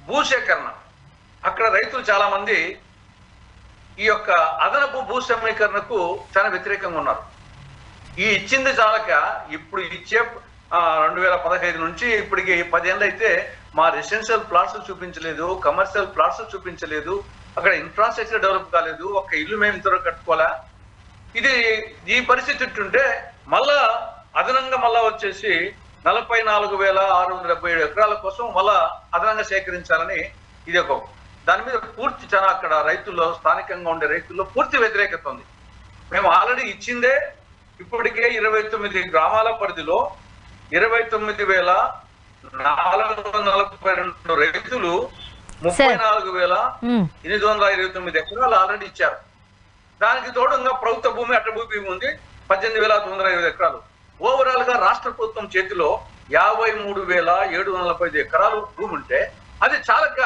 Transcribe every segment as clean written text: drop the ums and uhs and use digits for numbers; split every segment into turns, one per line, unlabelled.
భూసేకరణ, అక్కడ రైతులు చాలా మంది ఈ యొక్క అదనపు భూ సమీకరణకు చాలా వ్యతిరేకంగా ఉన్నారు. ఈ ఇచ్చింది చాలక ఇప్పుడు ఇచ్చే 2015 నుంచి ఇప్పటికి 10 ఏళ్ళు అయితే మా రెసిడెన్షియల్ ప్లాట్స్ చూపించలేదు, కమర్షియల్ ప్లాట్స్ చూపించలేదు, అక్కడ ఇన్ఫ్రాస్ట్రక్చర్ డెవలప్ కాలేదు, ఒక్క ఇల్లు మేము ఇంతవరకు కట్టుకోవాలా. ఈ పరిస్థితి ఉంటే మళ్ళా అదనంగా మళ్ళా వచ్చేసి 44,677 ఎకరాల కోసం మళ్ళా అదనంగా సేకరించాలని ఇది ఒక దాని మీద పూర్తి చాలా అక్కడ రైతుల్లో స్థానికంగా ఉండే రైతుల్లో పూర్తి వ్యతిరేకత ఉంది. మేము ఆల్రెడీ ఇచ్చిందే ఇప్పటికే 29 గ్రామాల పరిధిలో 29,442 రైతులు 34,829 ఎకరాలు ఆల్రెడీ ఇచ్చారు. దానికి తోడుగా ప్రభుత్వ భూమి అట్ట భూమి ఉంది 18,950 ఎకరాలు. ఓవరాల్ గా రాష్ట్ర ప్రభుత్వం చేతిలో 53,745 ఎకరాలు భూమి ఉంటే అది చాలక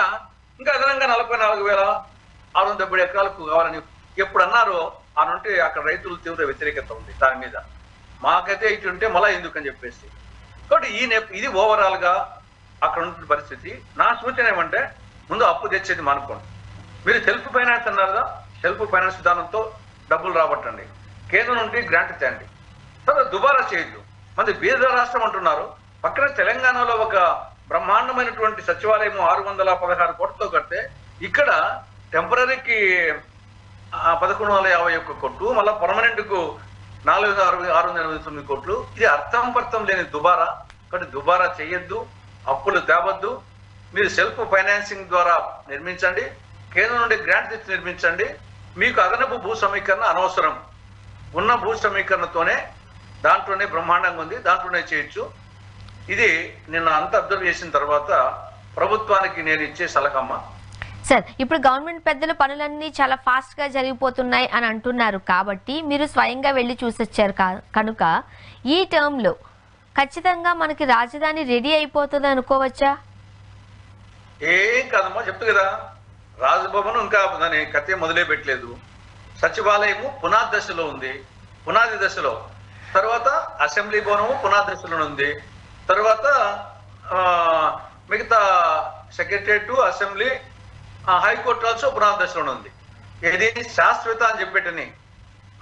ఇంకా అదనంగా 44,670 ఎకరాలకు కావాలని ఎప్పుడు అన్నారో ఆ నుండి అక్కడ రైతులు తీవ్ర వ్యతిరేకత ఉంది దాని మీద. మాకైతే ఇటు ఉంటే మళ్ళా ఎందుకని చెప్పేసి కాబట్టి ఇది ఓవరాల్ గా అక్కడ ఉన్న పరిస్థితి. నా సూచన ఏమంటే ముందు అప్పు తెచ్చేది మానుకోండి. మీరు సెల్ఫ్ ఫైనాన్స్ అన్నారుగా, సెల్ఫ్ ఫైనాన్స్ విధానంతో డబ్బులు రాబట్టండి, కేంద్రం నుండి గ్రాంట్ తేండి, తర్వాత దుబారా చేయొద్దు. మంది బీద రాష్ట్రం అంటున్నారు, పక్కన తెలంగాణలో ఒక బ్రహ్మాండమైనటువంటి సచివాలయం 616 కోట్లతో కడితే ఇక్కడ టెంపరీకి 1,151 కోట్లు, మళ్ళీ పర్మనెంట్ కు 4,689 కోట్లు. ఇది అర్థం లేని దుబారా. కాబట్టి దుబారా చేయొద్దు, అప్పులు తేవద్దు. మీరు సెల్ఫ్ ఫైనాన్సింగ్ ద్వారా నిర్మించండి, కేంద్రం నుండి గ్రాంట్ తెచ్చి నిర్మించండి. మీకు అదనపు భూ సమీకరణ అనవసరం. ఉన్న భూ సమీకరణతోనే దాంట్లోనే బ్రహ్మాండంగా ఉంది, దాంట్లోనే చేయొచ్చు. ఇది నిన్న అంతా అబ్జర్వ్ చేసిన తర్వాత ప్రభుత్వానికి నేను ఇచ్చే సలహమ్మ.
సార్, ఇప్పుడు గవర్నమెంట్ పెద్దల పనులన్నీ చాలా ఫాస్ట్ గా జరిగిపోతున్నాయి అని అంటున్నారు కాబట్టి మీరు స్వయంగా వెళ్ళి చూసొచ్చారు కనుక ఈ టర్మ్ లో ఖచ్చితంగా మనకి రాజధాని రెడీ అయిపోతుంది అనుకోవచ్చా?
ఏం కాదమ్మా, చెప్తు కదా, రాజభవన్ ఇంకా దాని కథ మొదలే పెట్టలేదు. సచివాలయము పునాది దశలో ఉంది, పునాది దశలో. తర్వాత అసెంబ్లీ భవనము పునాది దశలో ఉంది. తర్వాత మిగతా సెక్రటరియట్, అసెంబ్లీ, హైకోర్టు ఆల్సో పునాది దశలో ఉంది. ఇది శాశ్వత అని చెప్పేటని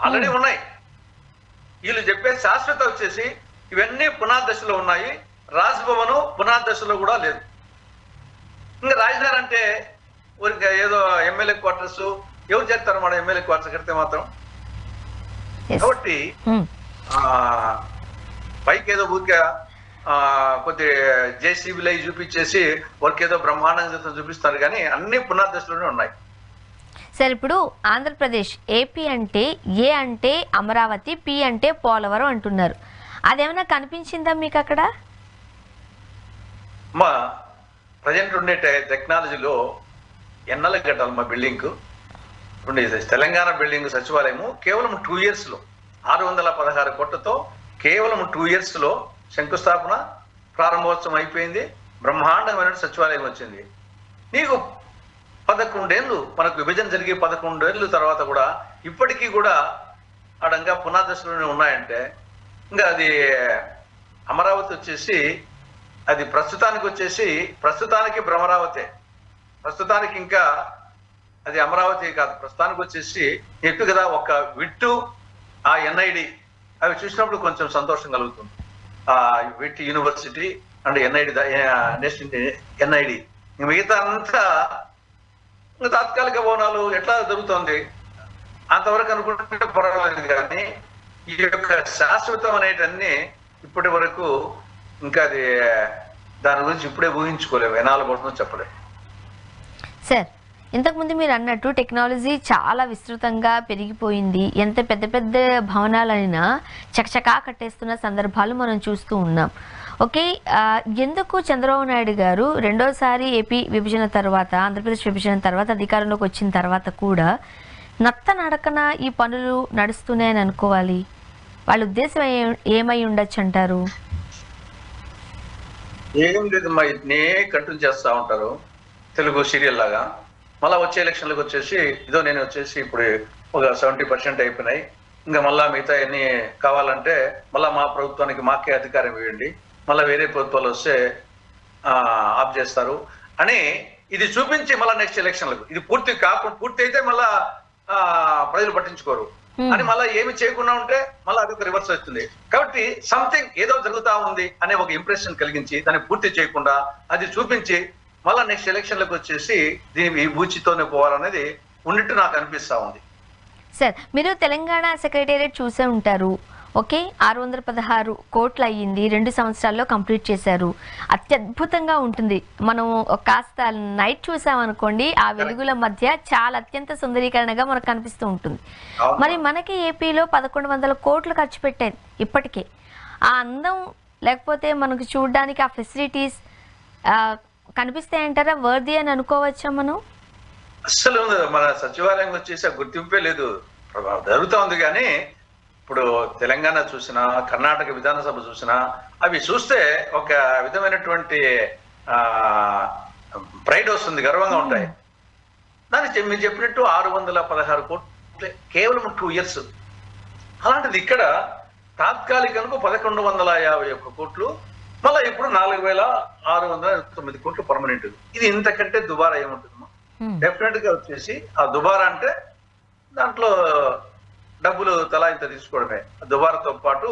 ఆల్రెడీ ఉన్నాయి. వీళ్ళు చెప్పే శాశ్వత వచ్చేసి ఇవన్నీ పునాది దశలో ఉన్నాయి. రాజ్భవన్ పునాది దశలో కూడా లేదు. ఇంకా రాజధాని అంటే ఊరికి ఏదో ఎమ్మెల్యే క్వార్టర్స్ ఎవరు చేస్తారు మన ఎమ్మెల్యే క్వార్టర్స్ కడితే మాత్రం. కాబట్టి పైకి ఏదో ఊరికే కొద్ది జేసీబీలు అవి చూపించేసి వర్క్ ఏదో బ్రహ్మాండంగా చూపిస్తారు, కానీ అన్ని పునాది దశలోనే ఉన్నాయి.
సార్, ఇప్పుడు ఆంధ్రప్రదేశ్ ఏపీ అంటే ఏ అంటే అమరావతి, పి అంటే పోలవరం అంటున్నారు. అదేమైనా కనిపించిందా మీకు అక్కడ?
మా ప్రజెంట్ ఉండే టెక్నాలజీలో ఎన్నెల కట్టాలి మా బిల్డింగ్ ఉండేది. తెలంగాణ బిల్డింగ్ సచివాలయము కేవలం 2 years లో 616 కోట్లతో కేవలం 2 years లో శంకుస్థాపన, ప్రారంభోత్సవం అయిపోయింది. బ్రహ్మాండమైన సచివాలయం వచ్చింది. నీకు 11 ఏళ్ళు మనకు విభజన జరిగి 11 ఏళ్ళు తర్వాత కూడా ఇప్పటికీ కూడా అడంగా పునాదశలోనే ఉన్నాయంటే ఇంకా అది అమరావతి వచ్చేసి అది ప్రస్తుతానికి భ్రమరావతే. ప్రస్తుతానికి ఇంకా అది అమరావతి కాదు. ప్రస్తుతానికి వచ్చేసి ఎట్టు కదా ఒక విట్టు ఆ ఎన్ఐడి అవి చూసినప్పుడు కొంచెం సంతోషం కలుగుతుంది. ఆ విట్ యూనివర్సిటీ అండ్ ఎన్ఐడి ఎన్ఐడి మిగతా అంతా తాత్కాలిక భవనాలు ఎట్లా జరుగుతుంది అంతవరకు అనుకుంటే పర్వాలేదు. కానీ ఈ యొక్క శాశ్వతం అనేటన్ని ఇప్పటి వరకు ఇంకా అది దాని గురించి ఇప్పుడే ఊహించుకోలేము, ఎన్నాళ్ళు పడుతుందో చెప్పలేము.
సార్, ఇంతకుముందు మీరు అన్నట్టు టెక్నాలజీ చాలా విస్తృతంగా పెరిగిపోయింది. ఎంత పెద్ద పెద్ద భవనాలైనా చకచకా కట్టేస్తున్న సందర్భాలు మనం చూస్తూ ఉన్నాం. ఓకే, ఎందుకు చంద్రబాబు నాయుడు గారు రెండోసారి ఏపీ విభజన తర్వాత, ఆంధ్రప్రదేశ్ విభజన తర్వాత అధికారంలోకి వచ్చిన తర్వాత కూడా నత్త నడకన ఈ పనులు నడుస్తున్నాయని అనుకోవాలి? వాళ్ళ ఉద్దేశం ఏమై ఉండొచ్చు అంటారు?
ఏం లేదు మా ఇట్నే కంటిన్యూ చేస్తూ ఉంటారు తెలుగు సీరియల్ లాగా. మళ్ళీ వచ్చే ఎలక్షన్లకు వచ్చేసి ఇదో నేను వచ్చేసి ఇప్పుడు ఒక 70% అయిపోయినాయి, ఇంకా మళ్ళా మిగతా అన్ని కావాలంటే మళ్ళీ మా ప్రభుత్వానికి మాకే అధికారం ఇవ్వండి, మళ్ళీ వేరే ప్రభుత్వాలు వస్తే ఆఫ్ చేస్తారు అని ఇది చూపించి మళ్ళీ నెక్స్ట్ ఎలక్షన్లకు ఇది పూర్తి అయితే మళ్ళా ప్రజలు పట్టించుకోరు అని మళ్ళీ ఏమి చేయకుండా ఉంటే మళ్ళీ అదొక రివర్స్ వస్తుంది. కాబట్టి సంథింగ్ ఏదో జరుగుతా ఉంది అనే ఒక ఇంప్రెషన్ కలిగించి దాన్ని పూర్తి చేయకుండా అది చూపించి మళ్ళా నెక్స్ట్ ఎలక్షన్లకు వచ్చేసి దీని ఈ బూచితోనే పోవాలనేది ఉన్నట్టు నాకు అనిపిస్తా ఉంది.
సార్, మీరు తెలంగాణ సెక్రటేరియట్ చూసే ఉంటారు. ఓకే, 616 కోట్లు అయ్యింది, 2 సంవత్సరాల్లో కంప్లీట్ చేశారు. అత్యద్భుతంగా ఉంటుంది. మనం కాస్త నైట్ చూసామనుకోండి, ఆ వెలుగుల మధ్య చాలా అత్యంత సుందరీకరణగా మనకు కనిపిస్తూ ఉంటుంది. మరి మనకి ఏపీలో 1100 కోట్లు ఖర్చు పెట్టారు ఇప్పటికే. ఆ అందం లేకపోతే మనకు చూడడానికి ఆ ఫెసిలిటీస్ కనిపిస్తాయంటారా? వర్ది అని అనుకోవచ్చా మనం?
అస్సలు మన సచివాలయం వచ్చేసి ఆ గుర్తింపే లేదు. జరుగుతూ ఉంది కానీ ఇప్పుడు తెలంగాణ చూసినా, కర్ణాటక విధానసభ చూసినా అవి చూస్తే ఒక విధమైనటువంటి ప్రైడ్ వస్తుంది, గర్వంగా ఉంటాయి. దానికి మీరు చెప్పినట్టు 616 కోట్లు కేవలం 2 years. అలాంటిది ఇక్కడ తాత్కాలికంగా 1151 కోట్లు, మళ్ళీ ఇప్పుడు 4609 కోట్లు పర్మనెంట్. ఇది ఇంతకంటే దుబారా ఏముంటుందమ్మా? డెఫినెట్ గా వచ్చేసి ఆ దుబారా అంటే దాంట్లో డబ్బులు తలా ఇంత తీసుకోవడమే. దుబారాతో పాటు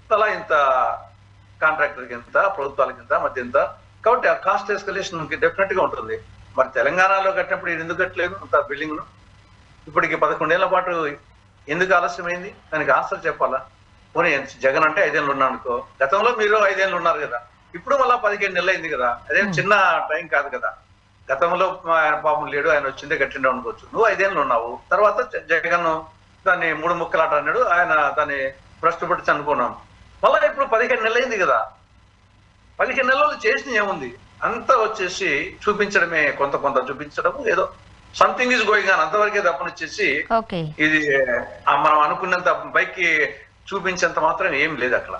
తలా ఇంత కాంట్రాక్టర్కి ఎంత, ప్రభుత్వాలకి ఎంత, మధ్య ఎంత. కాబట్టి ఆ కాస్ట్ ఎస్కలేషన్ డెఫినెట్ గా ఉంటుంది. మరి తెలంగాణలో కట్టినప్పుడు ఎందుకు కట్టలేదు అంత బిల్డింగ్ను? ఇప్పటికి 11 ఏళ్ల పాటు ఎందుకు ఆలస్యమైంది? దానికి ఆన్సర్ చెప్పాలా? పోనీ జగన్ అంటే 5 ఏళ్ళు ఉన్నాను అనుకో, గతంలో మీరు 5 ఏళ్ళు ఉన్నారు కదా, ఇప్పుడు మళ్ళీ 15 నెలలు అయింది కదా, అదేం చిన్న టైం కాదు కదా. గతంలో ఆయన పాపం లేడు, ఆయన వచ్చిందే కట్టిండే అనుకోవచ్చు. నువ్వు 5 ఏళ్ళు ఉన్నావు, తర్వాత జగన్ దాన్ని 3 ముక్కలాట అన్నాడు, ఆయన దాన్ని భ్రష్టుపట్టి అనుకున్నాం. మళ్ళీ ఇప్పుడు 15 నెలలు అయింది కదా. 15 నెలలు చేసిన ఏముంది? అంతా వచ్చేసి చూపించడమే, కొంత చూపించడం, ఏదో సంథింగ్ ఈజ్ గోయింగ్ ఆన్ అంతవరకే తప్పనిచ్చేసి ఇది మనం అనుకున్నంత పైకి చూపించేంత మాత్రం ఏం లేదు అక్కడ.